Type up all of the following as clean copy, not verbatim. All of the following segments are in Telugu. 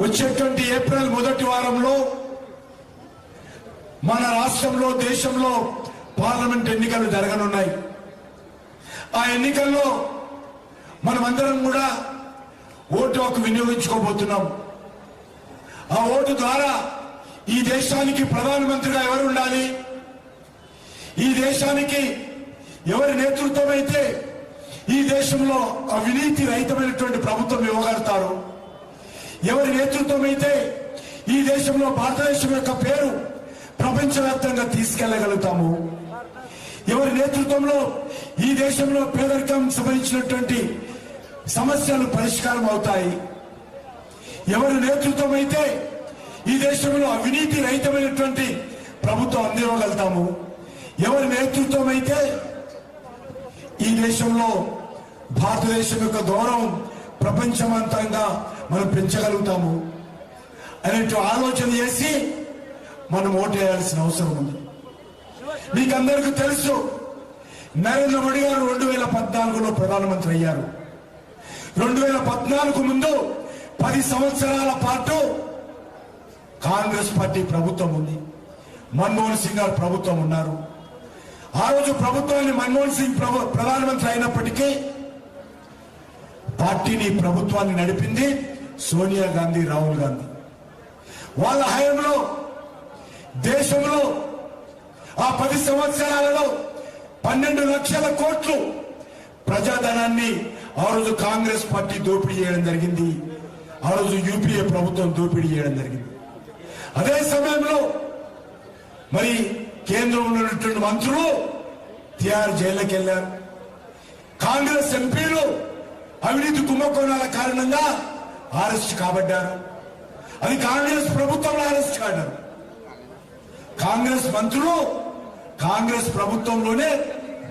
వచ్చేటువంటి ఏప్రిల్ మొదటి వారంలో మన రాష్ట్రంలో దేశంలో పార్లమెంట్ ఎన్నికలు జరగనున్నాయి. ఆ ఎన్నికల్లో మనమందరం కూడా ఓటు హక్కు వినియోగించుకోబోతున్నాం. ఆ ఓటు ద్వారా ఈ దేశానికి ప్రధానమంత్రిగా ఎవరు ఉండాలి, ఈ దేశానికి ఎవరి నేతృత్వం అయితే ఈ దేశంలో అవినీతి రహితమైనటువంటి ప్రభుత్వం ఇవ్వగలుగుతారు, ఎవరి నేతృత్వం అయితే ఈ దేశంలో భారతదేశం యొక్క పేరు ప్రపంచవ్యాప్తంగా తీసుకెళ్లగలుగుతాము, ఎవరి నేతృత్వంలో ఈ దేశంలో పేదరికం సంబంధించినటువంటి సమస్యలు పరిష్కారం అవుతాయి, ఎవరి నేతృత్వం అయితే ఈ దేశంలో అవినీతి రహితమైనటువంటి ప్రభుత్వం అందివ్వగలుగుతాము, ఎవరి నేతృత్వం అయితే ఈ దేశంలో భారతదేశం యొక్క గౌరవం ప్రపంచమంతంగా మనం పెంచగలుగుతాము అనేటు ఆలోచన చేసి మనం ఓటు వేయాల్సిన అవసరం ఉంది. మీకందరికీ తెలుసు, నరేంద్ర మోడీ గారు 2014లో ప్రధానమంత్రి అయ్యారు. 2014 ముందు 10 సంవత్సరాల పాటు కాంగ్రెస్ పార్టీ ప్రభుత్వం ఉంది, మన్మోహన్ సింగ్ గారు ప్రభుత్వం ఉన్నారు. ఆ రోజు ప్రభుత్వాన్ని మన్మోహన్ సింగ్ ప్రధానమంత్రి అయినప్పటికీ పార్టీని ప్రభుత్వాన్ని నడిపింది సోనియా గాంధీ, రాహుల్ గాంధీ. వాళ్ళ హయాంలో దేశంలో ఆ 10 సంవత్సరాలలో 12 లక్షల కోట్లు ప్రజాధనాన్ని ఆ రోజు కాంగ్రెస్ పార్టీ దోపిడీ చేయడం జరిగింది. ఆ రోజు యూపీఏ ప్రభుత్వం దోపిడీ చేయడం జరిగింది. అదే సమయంలో మరి కేంద్రంలో ఉన్నటువంటి మంత్రులు తిహార్ జైలుకి వెళ్లారు. కాంగ్రెస్ ఎంపీలు అవినీతి కుంభకోణాల కారణంగా అరెస్ట్ కాబడ్డారు. అది కాంగ్రెస్ ప్రభుత్వంలో అరెస్ట్ కాడారు. కాంగ్రెస్ మంత్రులు కాంగ్రెస్ ప్రభుత్వంలోనే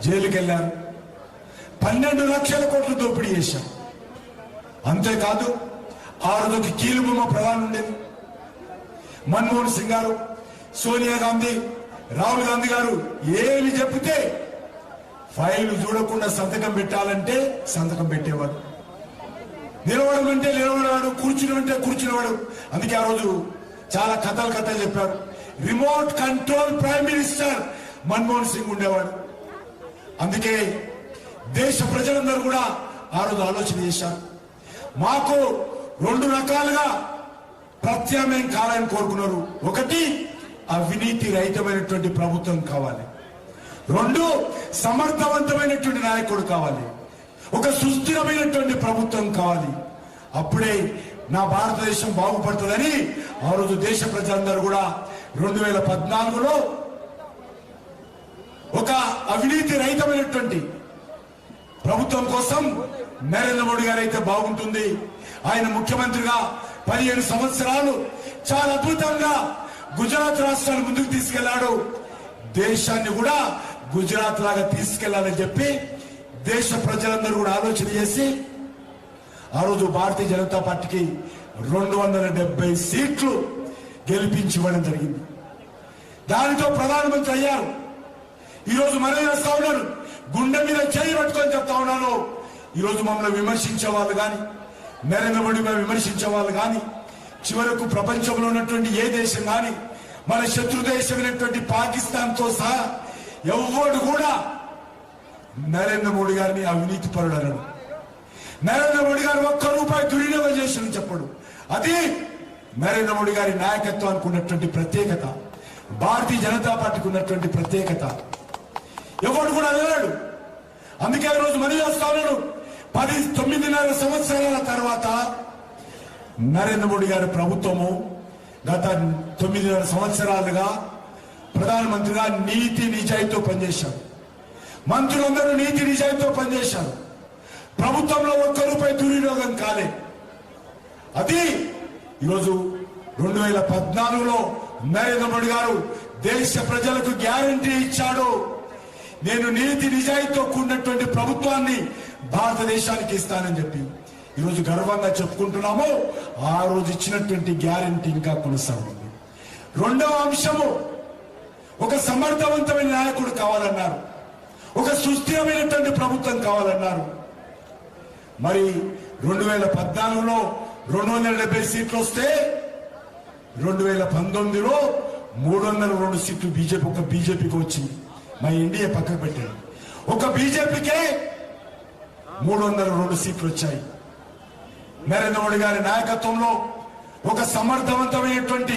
జైలుకి వెళ్లారు. 12 లక్షల కోట్లు దోపిడీ చేశారు. అంతేకాదు ఆ రోజుకి కీలుబొమ్మ ప్రధాని ఉండేది మన్మోహన్ సింగ్ గారు, సోనియా గాంధీ, రాహుల్ గాంధీ గారు ఏమి చెప్తే ఫైలు చూడకుండా సంతకం పెట్టాలంటే సంతకం పెట్టేవాడు, నిలవడం అంటే నిలబడేవాడు, కూర్చుని అంటే కూర్చునేవాడు. అందుకే ఆ రోజు చాలా కథలు చెప్పారు. Remote control prime minister Manmohan Singh ఉండేవాడు. అందుకే దేశ ప్రజలందరూ కూడా ఆ రోజు ఆలోచన చేశారు, మాకు 2 రకాలుగా ప్రత్యామ్నాయం కావాలని కోరుకున్నారు. ఒకటి, అవినీతి రహితమైనటువంటి ప్రభుత్వం కావాలి. 2, సమర్థవంతమైనటువంటి నాయకుడు కావాలి. ఒక సుస్థిరమైనటువంటి ప్రభుత్వం కావాలి. అప్పుడే నా భారతదేశం బాగుపడుతుందని ఆ రోజు దేశ ప్రజలందరూ కూడా 2014లో ఒక అవినీతి రహితమైనటువంటి ప్రభుత్వం కోసం నరేంద్ర మోడీ గారు అయితే బాగుంటుంది, ఆయన ముఖ్యమంత్రిగా 15 సంవత్సరాలు చాలా అద్భుతంగా గుజరాత్ రాష్ట్రాన్ని ముందుకు తీసుకెళ్లాడు, దేశాన్ని కూడా గుజరాత్ లాగా తీసుకెళ్లాలని చెప్పి దేశ ప్రజలందరూ కూడా ఆలోచన చేసి ఆ రోజు భారతీయ జనతా పార్టీకి 270 సీట్లు గెలిపించి ఇవ్వడం జరిగింది. దానితో ప్రధానమంత్రి అయ్యారు. ఈరోజు మనం చేస్తా ఉన్నాను, గుండె మీద చేయి పట్టుకొని చెప్తా ఉన్నాను. ఈరోజు మమ్మల్ని విమర్శించే వాళ్ళు కానీ, నరేంద్ర మోడీ మీద విమర్శించే వాళ్ళు కానీ, చివరకు ప్రపంచంలో ఉన్నటువంటి ఏ దేశం కానీ, మన శత్రు దేశమైనటువంటి పాకిస్తాన్ తో సహా ఎవ్వడు కూడా నరేంద్ర మోడీ గారిని అవినీతి పరుడు అన్నాడు. నరేంద్ర మోడీ గారు 1 రూపాయి దుర్వినియోగం చేసిన చెప్పడు. అది నరేంద్ర మోడీ గారి నాయకత్వానికి ఉన్నటువంటి ప్రత్యేకత, భారతీయ జనతా పార్టీకి ఉన్నటువంటి ప్రత్యేకత. ఎవడు కూడా అన్నాడు. అందుకే ఈ రోజు మనీ వస్తాను, 9.5 సంవత్సరాల తర్వాత నరేంద్ర మోడీ గారి ప్రభుత్వము గత 9.5 సంవత్సరాలుగా ప్రధానమంత్రిగా నీతి నిజాయితీతో పనిచేశారు. మంత్రులందరూ నీతి నిజాయితీతో పనిచేశారు. ప్రభుత్వంలో 1 రూపాయి దుర్వినియోగం కాలే. అది ఈరోజు 2014లో నరేంద్ర మోడీ గారు దేశ ప్రజలకు గ్యారంటీ ఇచ్చాడు, నేను నీతి నిజాయితీతో కూడినటువంటి ప్రభుత్వాన్ని భారతదేశానికి ఇస్తానని చెప్పి ఈరోజు గర్వంగా చెప్పుకుంటున్నాము. ఆ రోజు ఇచ్చినటువంటి గ్యారంటీ ఇంకా కొనసాగుతుంది. 2వ అంశము, ఒక సమర్థవంతమైన నాయకుడు కావాలన్నారు, ఒక సుస్థిరమైనటువంటి ప్రభుత్వం కావాలన్నారు. మరి 2014లో 270 సీట్లు వస్తే 2019లో 302 సీట్లు బీజేపీకి వచ్చింది. మా ఇండియా పక్కకు పెట్టాడు. ఒక బీజేపీకే 302 సీట్లు వచ్చాయి. నరేంద్ర మోడీ గారి నాయకత్వంలో ఒక సమర్థవంతమైనటువంటి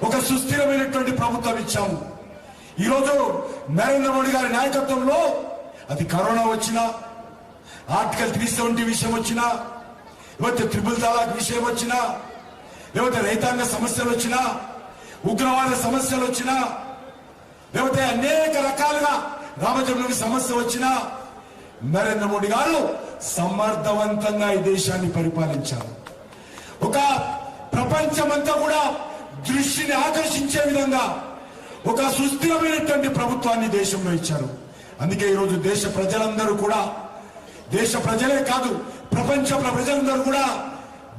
ఒక సుస్థిరమైనటువంటి ప్రభుత్వం ఇచ్చాము. ఈరోజు నరేంద్ర మోడీ గారి నాయకత్వంలో అది కరోనా వచ్చినా, ఆర్టికల్ 370 విషయం వచ్చినా, లేకపోతే ట్రిపుల్ తలాక్ విషయం వచ్చినా, లేకపోతే రైతాంగ సమస్యలు వచ్చినా, ఉగ్రవాద సమస్యలు వచ్చినా, లేకపోతే అనేక రకాలుగా రామజన్మభూమి సమస్య వచ్చినా నరేంద్ర మోడీ గారు సమర్థవంతంగా ఈ దేశాన్ని పరిపాలించారు. ఒక ప్రపంచమంతా కూడా దృష్టిని ఆకర్షించే విధంగా ఒక సుస్థిరమైనటువంటి ప్రభుత్వాన్ని దేశంలో ఇచ్చారు. అందుకే ఈరోజు దేశ ప్రజలందరూ కూడా, దేశ ప్రజలే కాదు ప్రపంచ ప్రజలందరూ కూడా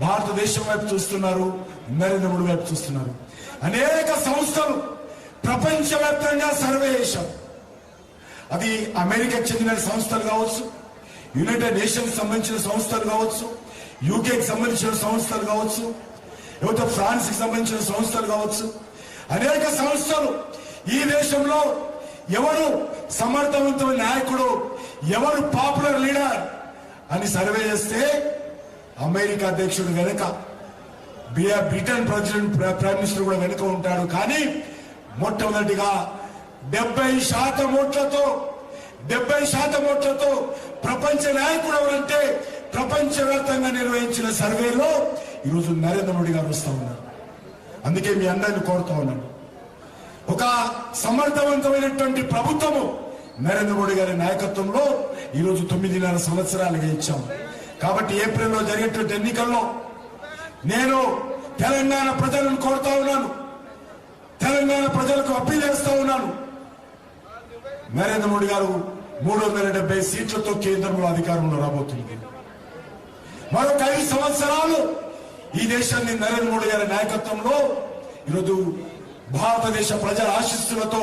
భారతదేశం వైపు చూస్తున్నారు, నరేంద్ర మోడీ వైపు చూస్తున్నారు. అనేక సంస్థలు ప్రపంచవ్యాప్తంగా సర్వే చేశారు. అది అమెరికాకు చెందిన సంస్థలు కావచ్చు, యునైటెడ్ నేషన్స్ సంబంధించిన సంస్థలు కావచ్చు, యూకేకి సంబంధించిన సంస్థలు కావచ్చు, లేకపోతే ఫ్రాన్స్ కి సంబంధించిన సంస్థలు కావచ్చు, అనేక సంస్థలు ఈ దేశంలో ఎవరు సమర్థవంతమైన నాయకుడు, ఎవరు పాపులర్ లీడర్ అని సర్వే చేస్తే అమెరికా అధ్యక్షుడు వెనుక, బ్రిటన్ ప్రైమ్ మినిస్టర్ కూడా వెనుక ఉంటాడు. కానీ మొట్టమొదటిగా 70% ఓట్లతో ప్రపంచ నాయకుడు ఎవరంటే ప్రపంచవ్యాప్తంగా నిర్వహించిన సర్వేలో ఈరోజు నరేంద్ర మోడీ గారు వస్తా ఉన్నారు. అందుకే మీ అందరిని కోరుతా ఉన్నాను, ఒక సమర్థవంతమైనటువంటి ప్రభుత్వము నరేంద్ర మోడీ గారి నాయకత్వంలో ఈరోజు 9.5 సంవత్సరాలుగా ఇచ్చాం. కాబట్టి ఏప్రిల్లో జరిగేటువంటి ఎన్నికల్లో నేను తెలంగాణ ప్రజలను కోరుతా ఉన్నాను, తెలంగాణ ప్రజలకు అప్పీల్ చేస్తా ఉన్నాను. నరేంద్ర మోడీ గారు 370 సీట్లతో కేంద్రంలో అధికారంలో రాబోతుంది. మరొక 5 సంవత్సరాలు ఈ దేశాన్ని నరేంద్ర మోడీ గారి నాయకత్వంలో ఈరోజు భారతదేశ ప్రజల ఆశీస్సులతో,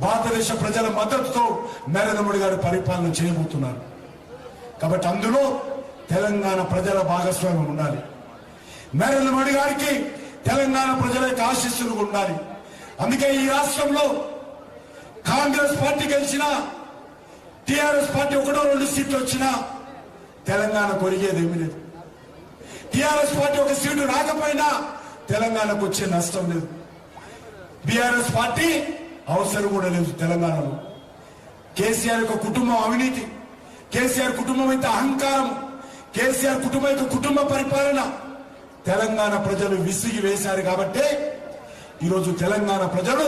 భారతదేశ ప్రజల మద్దతుతో నరేంద్ర మోడీ గారు పరిపాలన చేయబోతున్నారు. కాబట్టి అందులో తెలంగాణ ప్రజల భాగస్వామ్యం ఉండాలి. నరేంద్ర మోడీ గారికి తెలంగాణ ప్రజల యొక్క ఆశీస్సులు ఉండాలి. అందుకే ఈ రాష్ట్రంలో కాంగ్రెస్ పార్టీ గెలిచినా, టిఆర్ఎస్ పార్టీ 1-2 సీట్లు వచ్చినా తెలంగాణ కొరిగేది ఏమీ లేదు. టిఆర్ఎస్ పార్టీ 1 సీటు రాకపోయినా తెలంగాణకు వచ్చే నష్టం లేదు. బీఆర్ఎస్ పార్టీ అవసరం కూడా లేదు తెలంగాణలో. కేసీఆర్ యొక్క కుటుంబం అవినీతి, కేసీఆర్ కుటుంబం అయితే అహంకారం, కేసీఆర్ కుటుంబం యొక్క కుటుంబ పరిపాలన తెలంగాణ ప్రజలు విసిగి వేశారు. కాబట్టి ఈరోజు తెలంగాణ ప్రజలు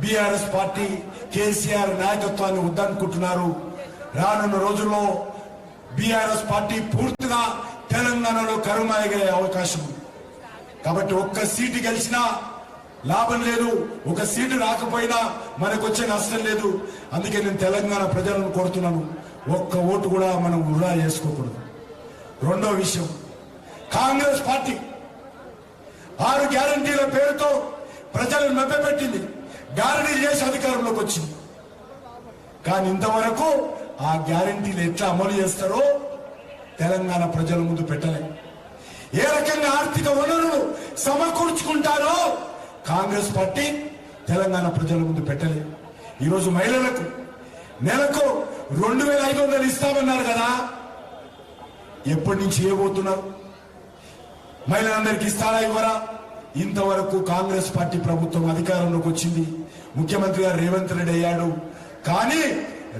బీఆర్ఎస్ పార్టీ కేసీఆర్ నాయకత్వాన్ని వద్దనుకుంటున్నారు. రానున్న రోజుల్లో బీఆర్ఎస్ పార్టీ పూర్తిగా తెలంగాణలో కరుమాయగే అవకాశం ఉంది. కాబట్టి 1 సీటు గెలిచినా లాభం లేదు, 1 సీటు రాకపోయినా మనకు వచ్చే నష్టం లేదు. అందుకే నేను తెలంగాణ ప్రజలను కోరుతున్నాను, 1 ఓటు కూడా మనం వృధా చేసుకోకూడదు. రెండో విషయం, కాంగ్రెస్ పార్టీ 6 గ్యారంటీల పేరుతో ప్రజలను మభ్యపెట్టింది, గ్యారంటీలు చేసి అధికారంలోకి వచ్చింది. కానీ ఇంతవరకు ఆ గ్యారంటీలు ఎట్లా అమలు చేస్తారో తెలంగాణ ప్రజల ముందు పెట్టలేదు. ఏ రకంగా ఆర్థిక వనరులు సమకూర్చుకుంటారో కాంగ్రెస్ పార్టీ తెలంగాణ ప్రజల ముందు పెట్టలేదు. ఈరోజు మహిళలకు నెలకు 2,500 ఇస్తామన్నారు కదా, ఎప్పటి నుంచి ఇవ్వబోతున్నారు? మహిళలందరికీ ఇస్తారా ఇవ్వరా? ఇంతవరకు కాంగ్రెస్ పార్టీ ప్రభుత్వం అధికారంలోకి వచ్చింది, ముఖ్యమంత్రి గారు రేవంత్ రెడ్డి అయ్యాడు. కానీ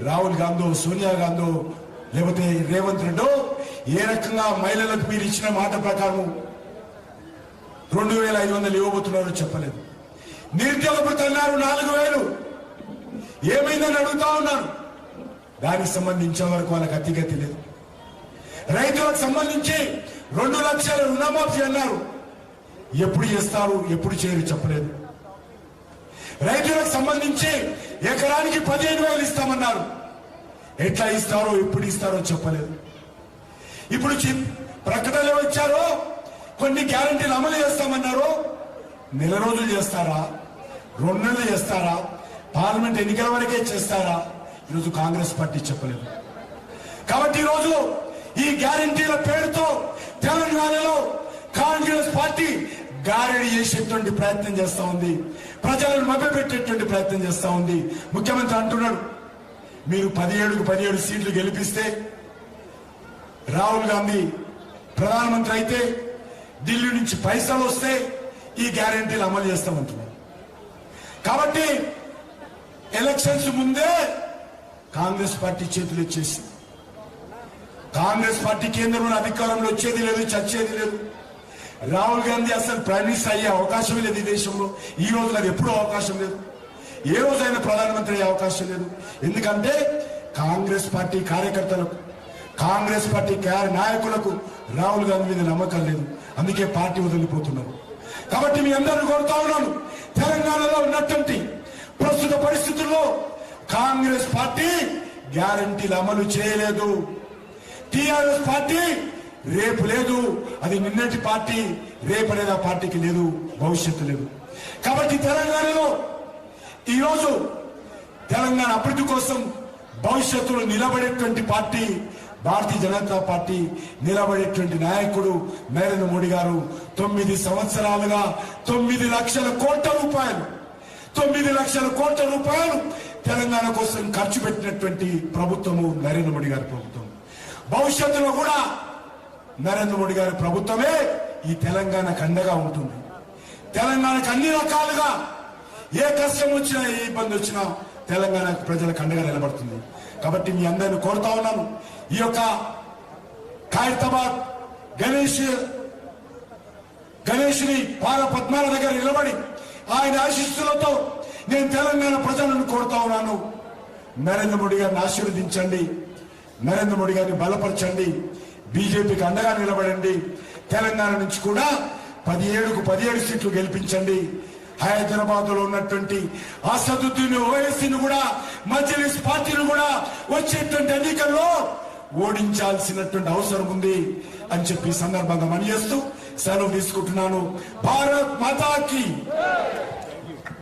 రాహుల్ గాంధీ, సోనియా గాంధీ, లేకపోతే రేవంత్ రెడ్డి ఏ రకంగా మహిళలకు మీరు ఇచ్చిన మాట ప్రకారం 2,500 ఇవ్వబోతున్నారో చెప్పలేదు. నిరుద్యోగ భృతి అన్నారు 4,000, ఏమైందని అడుగుతా ఉన్నారు. దానికి సంబంధించే వరకు వాళ్ళకి అతిగతి లేదు. రైతులకు సంబంధించి 2 లక్షల రుణమాఫీ అన్నారు, ఎప్పుడు చేస్తారు ఎప్పుడు చేయరు చెప్పలేదు. రైతులకు సంబంధించి ఎకరానికి 15,000 ఇస్తామన్నారు, ఎట్లా ఇస్తారో ఎప్పుడు ఇస్తారో చెప్పలేదు. ఇప్పుడు ప్రకటనలు వచ్చారో కొన్ని గ్యారంటీలు అమలు చేస్తామన్నారు, నెల రోజులు చేస్తారా, 2 నెలలు చేస్తారా, పార్లమెంట్ ఎన్నికల వరకే చేస్తారా? ఈరోజు కాంగ్రెస్ పార్టీ చెప్పలేదు. కాబట్టి ఈరోజు ఈ గ్యారంటీల పేరుతో తెలంగాణలో గారడి చేసేటువంటి ప్రయత్నం చేస్తా ఉంది, ప్రజలను మభ్యపెట్టేటువంటి ప్రయత్నం చేస్తా ఉంది. ముఖ్యమంత్రి అంటున్నాడు, మీరు 17 సీట్లు గెలిపిస్తే రాహుల్ గాంధీ ప్రధానమంత్రి అయితే ఢిల్లీ నుంచి పైసలు వస్తే ఈ గ్యారెంటీలు అమలు చేస్తామంటున్నారు. కాబట్టి ఎలక్షన్స్ ముందే కాంగ్రెస్ పార్టీ చేతులు ఇచ్చేసి, కాంగ్రెస్ పార్టీ కేంద్రంలో అధికారంలో వచ్చేది లేదు, చచ్చేది లేదు. రాహుల్ గాంధీ అసలు ప్రైమ్ మినిస్టర్ అయ్యే అవకాశం లేదు ఈ దేశంలో. ఈ రోజు అది ఎప్పుడూ అవకాశం లేదు, ఏ రోజైనా ప్రధానమంత్రి అయ్యే అవకాశం లేదు. ఎందుకంటే కాంగ్రెస్ పార్టీ కార్యకర్తలకు, కాంగ్రెస్ పార్టీ నాయకులకు రాహుల్ గాంధీ మీద నమ్మకం లేదు. అందుకే పార్టీ వదిలిపోతున్నారు. కాబట్టి మీ అందరూ కోరుతా ఉన్నాను, తెలంగాణలో ఉన్నటువంటి ప్రస్తుత పరిస్థితుల్లో కాంగ్రెస్ పార్టీ గ్యారంటీలు అమలు చేయలేదు. టిఆర్ఎస్ పార్టీ రేపు లేదు, అది నిన్నటి పార్టీ, రేపు అనేది ఆ పార్టీకి లేదు, భవిష్యత్తు లేదు. కాబట్టి తెలంగాణలో ఈరోజు తెలంగాణ అభివృద్ధి కోసం భవిష్యత్తులో నిలబడేటువంటి పార్టీ భారతీయ జనతా పార్టీ, నిలబడేటువంటి నాయకుడు నరేంద్ర మోడీ గారు. 9 సంవత్సరాలుగా 9 లక్షల కోట్ల రూపాయలు, 9 లక్షల కోట్ల రూపాయలు తెలంగాణ కోసం ఖర్చు పెట్టినటువంటి ప్రభుత్వము నరేంద్ర మోడీ గారి ప్రభుత్వం. భవిష్యత్తులో కూడా నరేంద్ర మోడీ గారి ప్రభుత్వమే ఈ తెలంగాణకు అండగా ఉంటుంది. తెలంగాణకు అన్ని రకాలుగా ఏ కష్టం వచ్చినా, ఏ ఇబ్బంది వచ్చినా తెలంగాణ ప్రజలకు అండగా నిలబడుతుంది. కాబట్టి మీ అందరిని కోరుతా ఉన్నాను, ఈ యొక్క ఖైరతాబాద్ గణేష్ని పాదపద్మాల దగ్గర నిలబడి ఆయన ఆశీస్సులతో నేను తెలంగాణ ప్రజలను కోరుతా ఉన్నాను, నరేంద్ర మోడీ గారిని ఆశీర్వదించండి, నరేంద్ర మోడీ గారిని బలపరచండి, బీజేపీకి అండగా నిలబడండి. తెలంగాణ నుంచి కూడా 17 సీట్లు గెలిపించండి. హైదరాబాద్ లో ఉన్నటువంటి అసదుద్దీన్ ఓవైసీని కూడా, మజ్లిస్ పార్టీని కూడా వచ్చేటువంటి ఎన్నికల్లో ఓడించాల్సినటువంటి అవసరం ఉంది అని చెప్పి సందర్భంగా మనవి చేస్తూ సెలవు తీసుకుంటున్నాను. భారత్ మాతాకి